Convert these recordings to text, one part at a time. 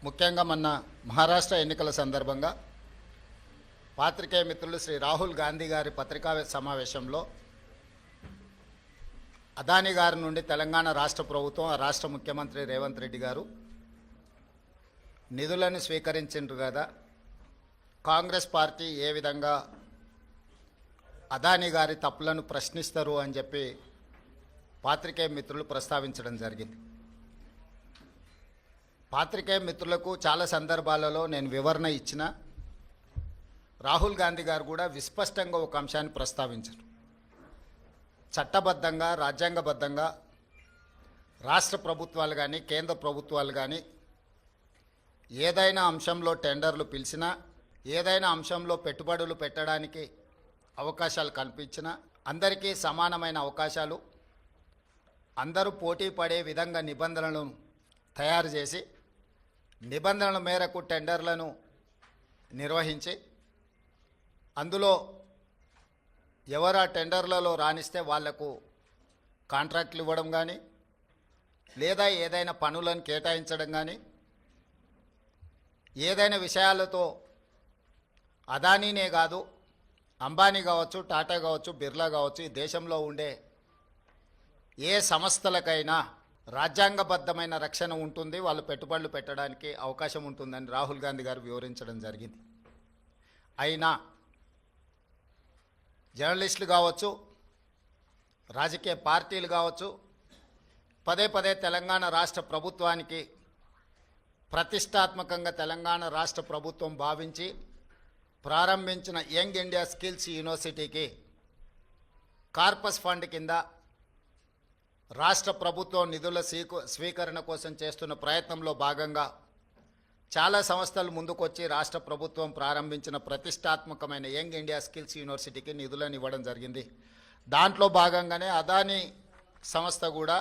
ముఖ్యంగా మొన్న మహారాష్ట్ర ఎన్నికల సందర్భంగా పాత్రికేయ మిత్రులు శ్రీ రాహుల్ గాంధీ గారి పత్రికా సమావేశంలో అదానీ గారి నుండి తెలంగాణ రాష్ట్ర ప్రభుత్వం ఆ రాష్ట్ర ముఖ్యమంత్రి రేవంత్ రెడ్డి గారు నిధులను స్వీకరించారు కదా, కాంగ్రెస్ పార్టీ ఏ విధంగా అదానీ గారి తప్పులను ప్రశ్నిస్తారు అని చెప్పి పాత్రికేయ మిత్రులు ప్రస్తావించడం జరిగింది. పాత్రికేయ మిత్రులకు చాలా సందర్భాలలో నేను వివరణ ఇచ్చిన, రాహుల్ గాంధీ గారు కూడా విస్పష్టంగా ఒక అంశాన్ని ప్రస్తావించారు. చట్టబద్ధంగా రాజ్యాంగబద్ధంగా రాష్ట్ర ప్రభుత్వాలు కానీ కేంద్ర ప్రభుత్వాలు కానీ ఏదైనా అంశంలో టెండర్లు పిలిచినా, ఏదైనా అంశంలో పెట్టుబడులు పెట్టడానికి అవకాశాలు కల్పించినా అందరికీ సమానమైన అవకాశాలు, అందరూ పోటీ పడే విధంగా నిబంధనలను తయారు చేసి నిబంధనల మేరకు టెండర్లను నిర్వహించి అందులో ఎవరు ఆ టెండర్లలో రాణిస్తే వాళ్లకు కాంట్రాక్ట్లు ఇవ్వడం కానీ లేదా ఏదైనా పనులను కేటాయించడం కానీ ఏదైనా విషయాలతో అదానీనే కాదు అంబానీ కావచ్చు, టాటా కావచ్చు, బిర్లా కావచ్చు, ఈ దేశంలో ఉండే ఏ సంస్థలకైనా రాజ్యాంగబద్ధమైన రక్షణ ఉంటుంది, వాళ్ళు పెట్టుబడులు పెట్టడానికి అవకాశం ఉంటుందని రాహుల్ గాంధీ గారు వివరించడం జరిగింది. అయినా జర్నలిస్టులు కావచ్చు, రాజకీయ పార్టీలు కావచ్చు, పదే పదే తెలంగాణ రాష్ట్ర ప్రభుత్వానికి ప్రతిష్టాత్మకంగా తెలంగాణ రాష్ట్ర ప్రభుత్వం భావించి ప్రారంభించిన యంగ్ ఇండియా స్కిల్స్ యూనివర్సిటీకి కార్పస్ ఫండ్ కింద రాష్ట్ర ప్రభుత్వం నిధుల స్వీకరణ కోసం చేస్తున్న ప్రయత్నంలో భాగంగా చాలా సంస్థలు ముందుకొచ్చి రాష్ట్ర ప్రభుత్వం ప్రారంభించిన ప్రతిష్టాత్మకమైన యంగ్ ఇండియా స్కిల్స్ యూనివర్సిటీకి నిధులను ఇవ్వడం జరిగింది. దాంట్లో భాగంగానే అదానీ సంస్థ కూడా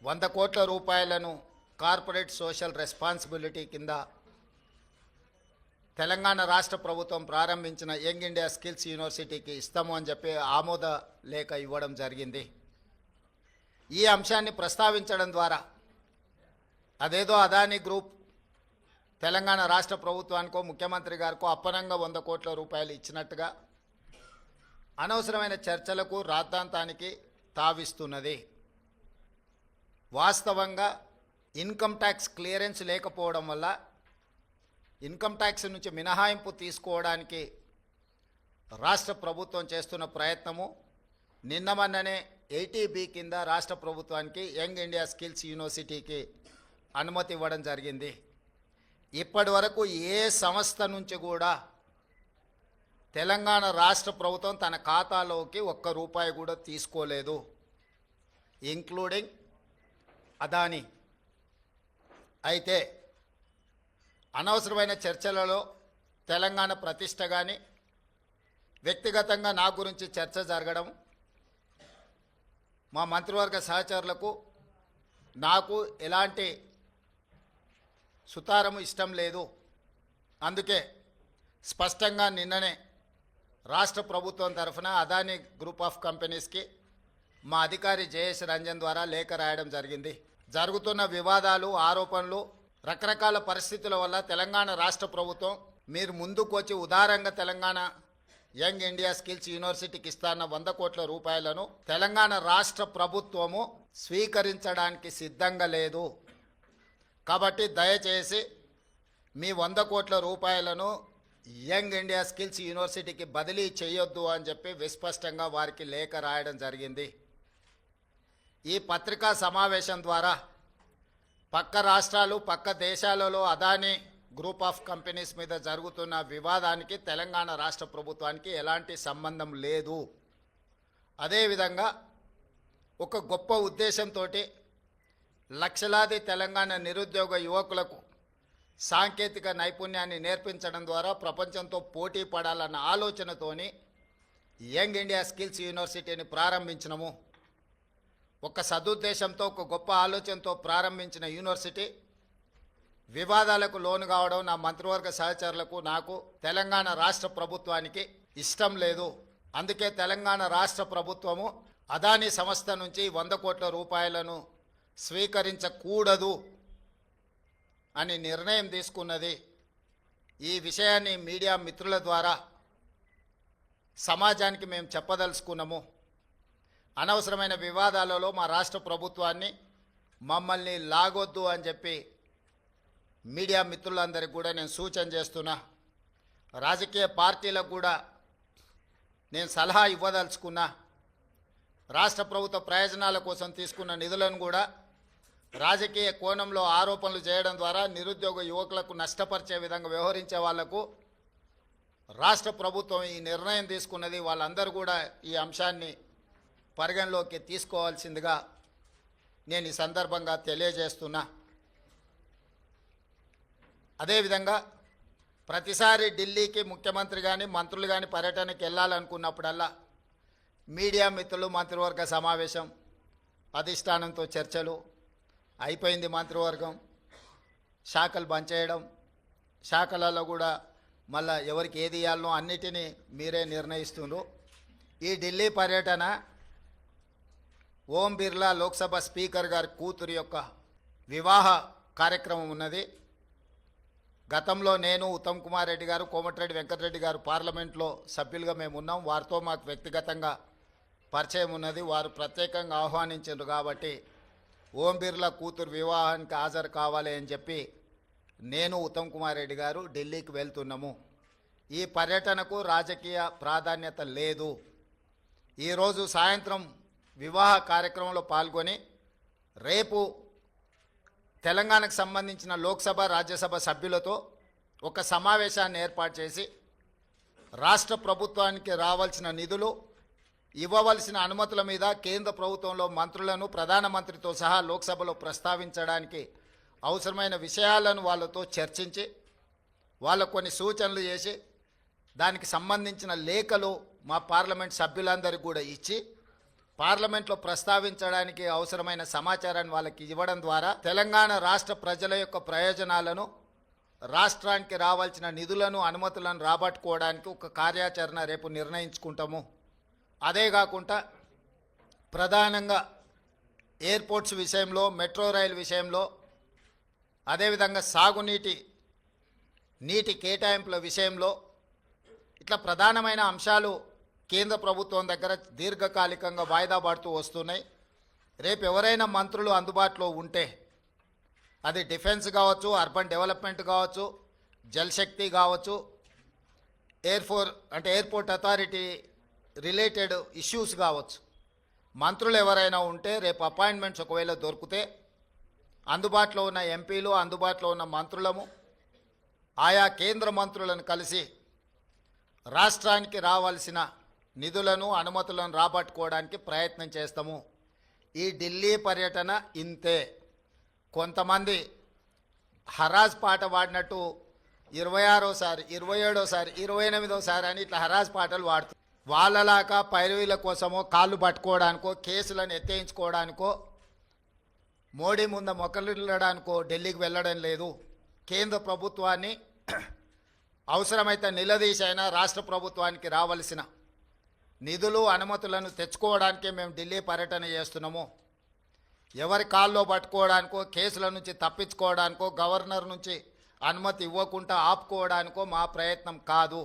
100 కోట్ల రూపాయలను కార్పొరేట్ సోషల్ రెస్పాన్సిబిలిటీ కింద తెలంగాణ రాష్ట్ర ప్రభుత్వం ప్రారంభించిన యంగ్ ఇండియా స్కిల్స్ యూనివర్సిటీకి ఇస్తాము అని చెప్పి ఆమోద లేఖ ఇవ్వడం జరిగింది. ఈ అంశాన్ని ప్రస్తావించడం ద్వారా అదేదో అదానీ గ్రూప్ తెలంగాణ రాష్ట్ర ప్రభుత్వానికో ముఖ్యమంత్రి గారికో అప్పనంగా 100 కోట్ల రూపాయలు ఇచ్చినట్టుగా అనవసరమైన చర్చలకు రాద్ధాంతానికి తావిస్తున్నది. వాస్తవంగా ఇన్కమ్ ట్యాక్స్ క్లియరెన్స్ లేకపోవడం వల్ల ఇన్కమ్ ట్యాక్స్ నుంచి మినహాయింపు తీసుకోవడానికి రాష్ట్ర ప్రభుత్వం చేస్తున్న ప్రయత్నము నిన్న మొన్ననే 80B కింద రాష్ట్ర ప్రభుత్వానికి యంగ్ ఇండియా స్కిల్స్ యూనివర్సిటీకి అనుమతి ఇవ్వడం జరిగింది. ఇప్పటి వరకు ఏ సంస్థ నుంచి కూడా తెలంగాణ రాష్ట్ర ప్రభుత్వం తన ఖాతాలోకి ₹1 కూడా తీసుకోలేదు, ఇంక్లూడింగ్ అదానీ. అయితే అనవసరమైన చర్చలలో తెలంగాణ ప్రతిష్ట కానీ వ్యక్తిగతంగా నా గురించి చర్చ జరగడం, మా మంత్రివర్గ సహచరులకు నాకు ఎలాంటి సుతారము ఇష్టం లేదు. అందుకే స్పష్టంగా నిన్ననే రాష్ట్ర ప్రభుత్వం తరఫున అదానీ గ్రూప్ ఆఫ్ కంపెనీస్కి మా అధికారి జయేష్ రంజన్ ద్వారా లేఖ రాయడం జరిగింది. జరుగుతున్న వివాదాలు, ఆరోపణలు, రకరకాల పరిస్థితుల వల్ల తెలంగాణ రాష్ట్ర ప్రభుత్వం మీరు ముందుకు వచ్చి ఉదారంగా తెలంగాణ యంగ్ ఇండియా స్కిల్స్ యూనివర్సిటీకి ఇస్తాన్న 100 కోట్ల రూపాయలను తెలంగాణ రాష్ట్ర ప్రభుత్వము స్వీకరించడానికి సిద్ధంగా లేదు. కాబట్టి దయచేసి మీ 100 కోట్ల రూపాయలను యంగ్ ఇండియా స్కిల్స్ యూనివర్సిటీకి బదిలీ చేయొద్దు అని చెప్పి విస్పష్టంగా వారికి లేఖ రాయడం జరిగింది. ఈ పత్రికా సమావేశం ద్వారా పక్క రాష్ట్రాలు, పక్క దేశాలలో అదానీ గ్రూప్ ఆఫ్ కంపెనీస్ మీద జరుగుతున్న వివాదానికి తెలంగాణ రాష్ట్ర ప్రభుత్వానికి ఎలాంటి సంబంధం లేదు. అదేవిధంగా ఒక గొప్ప ఉద్దేశంతో లక్షలాది తెలంగాణ నిరుద్యోగ యువకులకు సాంకేతిక నైపుణ్యాన్ని నేర్పించడం ద్వారా ప్రపంచంతో పోటీ పడాలన్న ఆలోచనతోని యంగ్ ఇండియా స్కిల్స్ యూనివర్సిటీని ప్రారంభించినము. ఒక సదుద్దేశంతో, ఒక గొప్ప ఆలోచనతో ప్రారంభించిన యూనివర్సిటీ వివాదాలకు లోను కావడం నా మంత్రివర్గ సహచరులకు, నాకు, తెలంగాణ రాష్ట్ర ప్రభుత్వానికి ఇష్టం లేదు. అందుకే తెలంగాణ రాష్ట్ర ప్రభుత్వము అదానీ సంస్థ నుంచి 100 కోట్ల రూపాయలను స్వీకరించకూడదు అని నిర్ణయం తీసుకున్నది. ఈ విషయాన్ని మీడియా మిత్రుల ద్వారా సమాజానికి మేము చెప్పదలుచుకున్నాము. అనవసరమైన వివాదాలలో మా రాష్ట్ర ప్రభుత్వాన్ని మమ్మల్ని లాగొద్దు అని చెప్పి మీడియా మిత్రులందరికీ కూడా నేను సూచన చేస్తున్నా. రాజకీయ పార్టీలకు కూడా నేను సలహా ఇవ్వదలుచుకున్నా. రాష్ట్ర ప్రభుత్వ ప్రయోజనాల కోసం తీసుకున్న నిధులను కూడా రాజకీయ కోణంలో ఆరోపణలు చేయడం ద్వారా నిరుద్యోగ యువకులకు నష్టపరిచే విధంగా వ్యవహరించే వాళ్లకు రాష్ట్ర ప్రభుత్వం ఈ నిర్ణయం తీసుకున్నది. వాళ్ళందరూ కూడా ఈ అంశాన్ని పరిగణలోకి తీసుకోవాల్సిందిగా నేను ఈ సందర్భంగా తెలియజేస్తున్నా. అదేవిధంగా ప్రతిసారి ఢిల్లీకి ముఖ్యమంత్రి కానీ మంత్రులు కానీ పర్యటనకి వెళ్ళాలనుకున్నప్పుడల్లా మీడియా మిత్రులు మంత్రివర్గ సమావేశం, అధిష్టానంతో చర్చలు అయిపోయింది. మంత్రివర్గం శాఖలు బంద్ చేయడం, శాఖలలో కూడా మళ్ళా ఎవరికి ఏది ఇవ్వాలనో అన్నిటినీ మీరే నిర్ణయిస్తున్నారు. ఈ ఢిల్లీ పర్యటన ఓం బిర్లా లోక్సభ స్పీకర్ గారి కూతురు యొక్క వివాహ కార్యక్రమం ఉన్నది. గతంలో నేను, ఉత్తమ్ కుమార్ రెడ్డి గారు, కోమటిరెడ్డి వెంకటరెడ్డి గారు పార్లమెంట్లో సభ్యులుగా మేము ఉన్నాం. వారితో మాకు వ్యక్తిగతంగా పరిచయం ఉన్నది. వారు ప్రత్యేకంగా ఆహ్వానించారు కాబట్టి ఓం బిర్లా కూతురు వివాహానికి హాజరు కావాలి అని చెప్పి నేను, ఉత్తమ్ కుమార్ రెడ్డి గారు ఢిల్లీకి వెళ్తున్నాము. ఈ పర్యటనకు రాజకీయ ప్రాధాన్యత లేదు. ఈరోజు సాయంత్రం వివాహ కార్యక్రమంలో పాల్గొని రేపు తెలంగాణకు సంబంధించిన లోక్సభ, రాజ్యసభ సభ్యులతో ఒక సమావేశాన్ని ఏర్పాటు చేసి రాష్ట్ర ప్రభుత్వానికి రావాల్సిన నిధులు, ఇవ్వవలసిన అనుమతుల మీద కేంద్ర ప్రభుత్వంలో మంత్రులను, ప్రధానమంత్రితో సహా లోక్సభలో ప్రస్తావించడానికి అవసరమైన విషయాలను వాళ్ళతో చర్చించి వాళ్ళకు కొన్ని సూచనలు చేసి దానికి సంబంధించిన లేఖలు మా పార్లమెంట్ సభ్యులందరికీ కూడా ఇచ్చి పార్లమెంట్లో ప్రస్తావించడానికి అవసరమైన సమాచారాన్ని వాళ్ళకి ఇవ్వడం ద్వారా తెలంగాణ రాష్ట్ర ప్రజల యొక్క ప్రయోజనాలను, రాష్ట్రానికి రావాల్సిన నిధులను, అనుమతులను రాబట్టుకోవడానికి ఒక కార్యాచరణ రేపు నిర్ణయించుకుంటాము. అదే కాకుండా ప్రధానంగా ఎయిర్పోర్ట్స్ విషయంలో, మెట్రో రైలు విషయంలో, అదేవిధంగా నీటి కేటాయింపుల విషయంలో ఇట్లా ప్రధానమైన అంశాలు కేంద్ర ప్రభుత్వం దగ్గర దీర్ఘకాలికంగా వాయిదా పడుతూ వస్తున్నాయి. రేపు ఎవరైనా మంత్రులు అందుబాటులో ఉంటే అది డిఫెన్స్ కావచ్చు, అర్బన్ డెవలప్మెంట్ కావచ్చు, జలశక్తి కావచ్చు, ఎయిర్పోర్ట్ అథారిటీ రిలేటెడ్ ఇష్యూస్ కావచ్చు, మంత్రులు ఎవరైనా ఉంటే రేపు అపాయింట్మెంట్స్ ఒకవేళ దొరికితే అందుబాటులో ఉన్న ఎంపీలు, అందుబాటులో ఉన్న మంత్రులము ఆయా కేంద్ర మంత్రులను కలిసి రాష్ట్రానికి రావాల్సిన నిధులను, అనుమతులను రాబట్టుకోవడానికి ప్రయత్నం చేస్తాము. ఈ ఢిల్లీ పర్యటన ఇంతే. కొంతమంది హరాజ్ పాట పాడినట్టు 26సారి, 27సారి, 28సారి అని ఇట్లా హరాజ్ పాటలు పాడుతారు. వాళ్ళలాగా పైరవీల కోసమో, కాళ్ళు పట్టుకోవడానికో, కేసులను ఎత్తేయించుకోవడానికో, మోడీ ముందు మొక్కలిల్లడానికో ఢిల్లీకి వెళ్ళడం లేదు. కేంద్ర ప్రభుత్వాన్ని అవసరమైతే నిలదీసైనా రాష్ట్ర ప్రభుత్వానికి రావాల్సిన నిధులు, అనుమతులను తెచ్చుకోవడానికే మేము ఢిల్లీ పర్యటన చేస్తున్నాము. ఎవరి కాల్లో పట్టుకోవడానికో, కేసుల నుంచి తప్పించుకోవడానికో, గవర్నర్ నుంచి అనుమతి ఇవ్వకుండా ఆపుకోవడానికో మా ప్రయత్నం కాదు.